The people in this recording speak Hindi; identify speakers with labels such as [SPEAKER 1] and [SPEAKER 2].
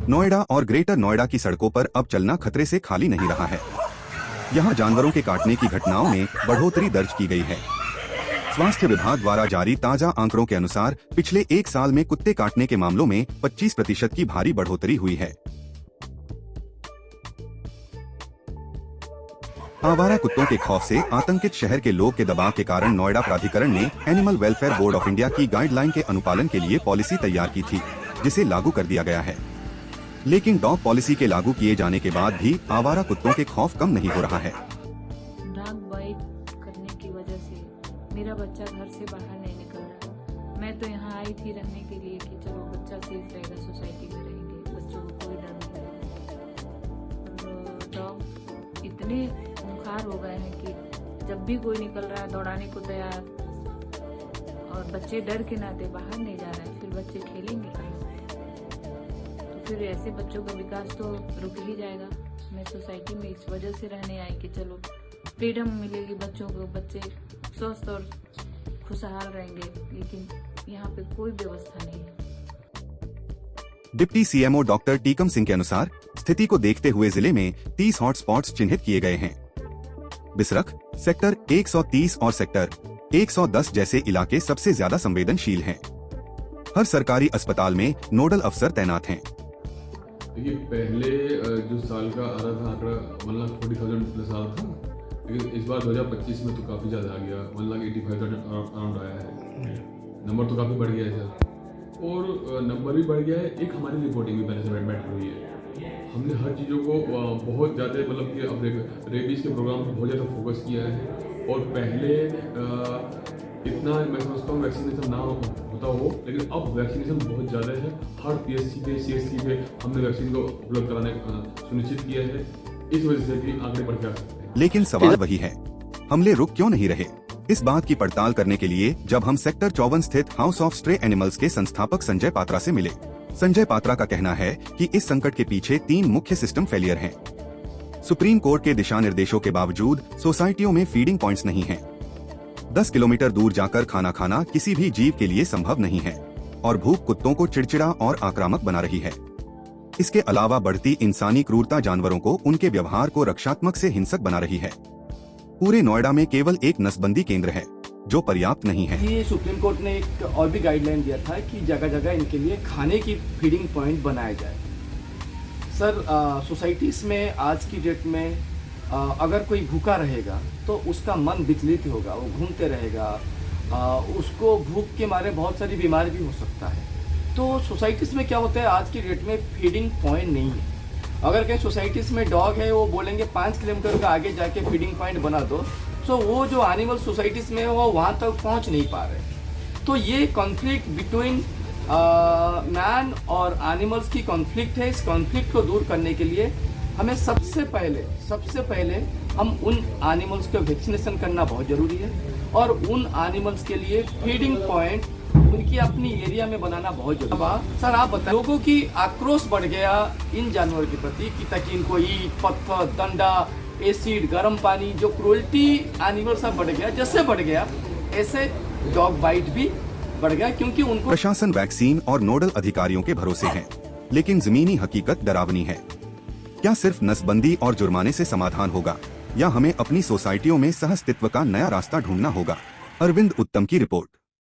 [SPEAKER 1] नोएडा और ग्रेटर नोएडा की सड़कों पर अब चलना खतरे से खाली नहीं रहा है। यहाँ जानवरों के काटने की घटनाओं में बढ़ोतरी दर्ज की गई है। स्वास्थ्य विभाग द्वारा जारी ताजा आंकड़ों के अनुसार पिछले एक साल में कुत्ते काटने के मामलों में 25% की भारी बढ़ोतरी हुई है। आवारा कुत्तों के खौफ से आतंकित शहर के लोग के दबाव के कारण नोएडा प्राधिकरण ने animal welfare board of India की गाइडलाइन के अनुपालन के लिए पॉलिसी तैयार की थी, जिसे लागू कर दिया गया है। लेकिन डॉग पॉलिसी के लागू किए जाने के बाद भी आवारा कुत्तों के खौफ कम नहीं हो रहा है।
[SPEAKER 2] डॉग बाइट करने की वजह से मेरा बच्चा घर से बाहर नहीं निकल रहा। मैं तो यहाँ आई थी रहने के लिए कि चलो बच्चा सेफ रहेगा, सोसाइटी में रहेंगे, बच्चों को कोई डर नहीं लगेगा। डॉग इतने खूंखार हो गए हैं कि जब भी कोई निकल रहा है दौड़ाने को तैयार, और बच्चे डर के नाते बाहर नहीं जा रहे हैं, फिर बच्चे खेलेंगे कहाँ? फिर ऐसे बच्चों का विकास तो रुक ही जाएगा। मैं सोसाइटी में इस वजह से रहने आई कि चलो फ्रीडम मिलेगी बच्चों को, बच्चे स्वस्थ और खुशहाल रहेंगे, लेकिन यहाँ पे कोई व्यवस्था नहीं है।
[SPEAKER 1] Deputy CMO doctor Tikam Singh के अनुसार स्थिति को देखते हुए जिले में 30 हॉटस्पॉट्स चिन्हित किए गए हैं। बिसरख, सेक्टर 130 और सेक्टर 110 जैसे इलाके सबसे ज्यादा संवेदनशील हैं। हर सरकारी अस्पताल में नोडल अफसर तैनात हैं।
[SPEAKER 3] देखिए, पहले जो साल का आ रहा था आंकड़ा 1,40,000 प्लस आ रहा था, लेकिन इस बार 2025 में तो काफ़ी ज़्यादा आ गया, 1,85,000 अराउंड आया है। नंबर तो काफ़ी बढ़ गया है सर, और नंबर भी बढ़ गया है। एक हमारी रिपोर्टिंग भी पहले से बेटर हुई है। हमने हर चीज़ों को बहुत ज़्यादा मतलब कि अब रेबीज़ के प्रोग्राम पर बहुत ज़्यादा फोकस किया है। और पहले इतना मैं समझता हूँ वैक्सीनेशन ना होता हो, लेकिन अब वैक्सीनेशन बहुत ज़्यादा है। हर पीएचसी पे, सीएचसी पे हमने वैक्सीन को उपलब्ध कराने सुनिश्चित किया है। इस वजह से भी आंकड़े बढ़ जा सकते हैं।
[SPEAKER 1] लेकिन सवाल वही है, हमले रुक क्यों नहीं रहे? इस बात की पड़ताल करने के लिए जब हम सेक्टर 54 स्थित हाउस ऑफ स्ट्रे एनिमल्स के संस्थापक संजय पात्रा से मिले। संजय पात्रा का कहना है कि इस संकट के पीछे 3 मुख्य सिस्टम फेलियर हैं। सुप्रीम कोर्ट के दिशा निर्देशों के बावजूद सोसाइटियों में फीडिंग पॉइंट्स नहीं हैं। 10 किलोमीटर दूर जाकर खाना खाना किसी भी जीव के लिए संभव नहीं है, और भूख कुत्तों को चिड़चिड़ा और आक्रामक बना रही है। इसके अलावा बढ़ती इंसानी क्रूरता जानवरों को उनके व्यवहार को रक्षात्मक से हिंसक बना रही है। पूरे नोएडा में केवल एक नसबंदी केंद्र है, जो पर्याप्त नहीं है।
[SPEAKER 4] ये सुप्रीम कोर्ट ने एक और भी गाइडलाइन दिया था कि जगह जगह इनके लिए खाने की फीडिंग पॉइंट बनाए जाए। सर, सोसाइटीज में आज की डेट में अगर कोई भूखा रहेगा तो उसका मन विचलित होगा, वो घूमते रहेगा, उसको भूख के मारे बहुत सारी बीमारी भी हो सकता है। तो सोसाइटीज़ में क्या होता है, आज की डेट में फीडिंग पॉइंट नहीं है। अगर कहीं सोसाइटीज़ में डॉग है, वो बोलेंगे 5 किलोमीटर का आगे जाके फीडिंग पॉइंट बना दो, तो वो जो एनिमल सोसाइटीज़ में वो वहाँ तक पहुँच नहीं पा रहे। तो ये कॉन्फ्लिक्ट बिटवीन मैन और एनिमल्स की कॉन्फ्लिक्ट है। इस कॉन्फ्लिक्ट को दूर करने के लिए हमें सबसे पहले हम उन एनिमल्स को वैक्सीनेशन करना बहुत ज़रूरी है, और उन एनिमल्स के लिए फीडिंग पॉइंट उनकी अपनी एरिया में बनाना बहुत जरूरी है। सर, आप बताएं, लोगों की आक्रोश बढ़ गया इन जानवरों के प्रति कि ताकि इनको ईंट, पत्थर, डंडा, एसिड, गर्म पानी, जो क्रूरटी एनिमल्स का बढ़ गया, जैसे बढ़ गया ऐसे डॉग बाइट भी बढ़ गया, क्योंकि उनको
[SPEAKER 1] प्रशासन वैक्सीन और नोडल अधिकारियों के भरोसे है, लेकिन जमीनी हकीकत डरावनी है। क्या सिर्फ नसबंदी और जुर्माने से समाधान होगा, या हमें अपनी सोसाइटियों में सहअस्तित्व का नया रास्ता ढूंढना होगा? अरविंद उत्तम की रिपोर्ट।